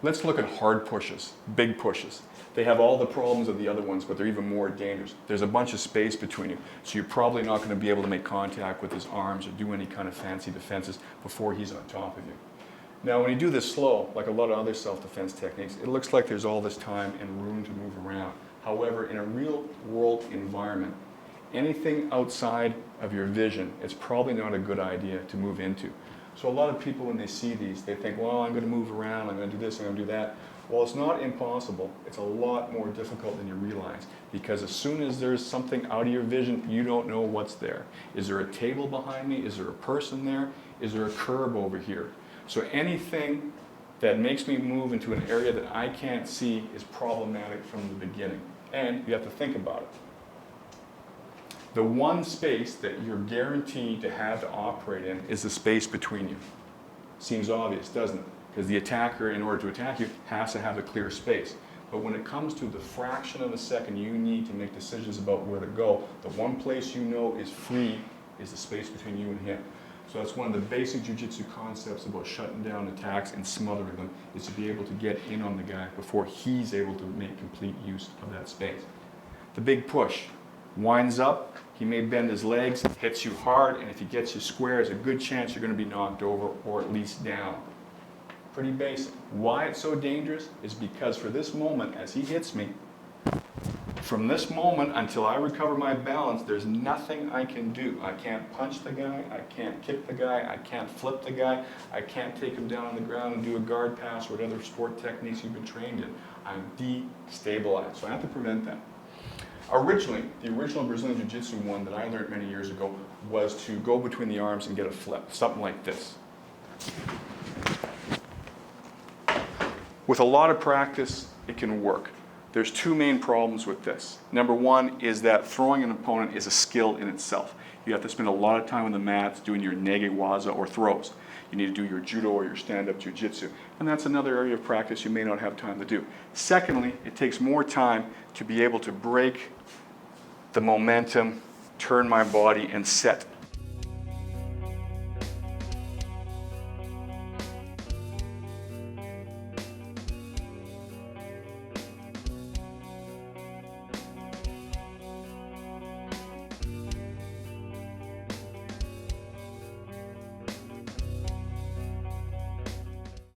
Let's look at hard pushes, big pushes. They have all the problems of the other ones, but they're even more dangerous. There's a bunch of space between you, so you're probably not going to be able to make contact with his arms or do any kind of fancy defenses before he's on top of you. Now, when you do this slow, like a lot of other self-defense techniques, it looks like there's all this time and room to move around. However, in a real-world environment, anything outside of your vision, it's probably not a good idea to move into. So a lot of people, when they see these, they think, well, I'm going to move around, I'm going to do this, I'm going to do that. Well, it's not impossible. It's a lot more difficult than you realize, because as soon as there's something out of your vision, you don't know what's there. Is there a table behind me? Is there a person there? Is there a curb over here? So anything that makes me move into an area that I can't see is problematic from the beginning. And you have to think about it. The one space that you're guaranteed to have to operate in is the space between you. Seems obvious, doesn't it? Because the attacker, in order to attack you, has to have a clear space. But when it comes to the fraction of a second you need to make decisions about where to go, the one place you know is free is the space between you and him. So that's one of the basic jiu-jitsu concepts about shutting down attacks and smothering them, is to be able to get in on the guy before he's able to make complete use of that space. The big push winds up, he may bend his legs, hits you hard, and if he gets you square, there's a good chance you're going to be knocked over or at least down. Pretty basic. Why it's so dangerous is because for this moment, as he hits me, from this moment until I recover my balance, there's nothing I can do. I can't punch the guy, I can't kick the guy, I can't flip the guy, I can't take him down on the ground and do a guard pass or whatever sport techniques you've been trained in. I'm destabilized, so I have to prevent that. Originally, the original Brazilian Jiu-Jitsu one that I learned many years ago was to go between the arms and get a flip, something like this. With a lot of practice, it can work. There's two main problems with this. Number one is that throwing an opponent is a skill in itself. You have to spend a lot of time on the mats doing your nege waza or throws. You need to do your judo or your stand-up jiu-jitsu. And that's another area of practice you may not have time to do. Secondly, it takes more time to be able to break the momentum, turn my body, and set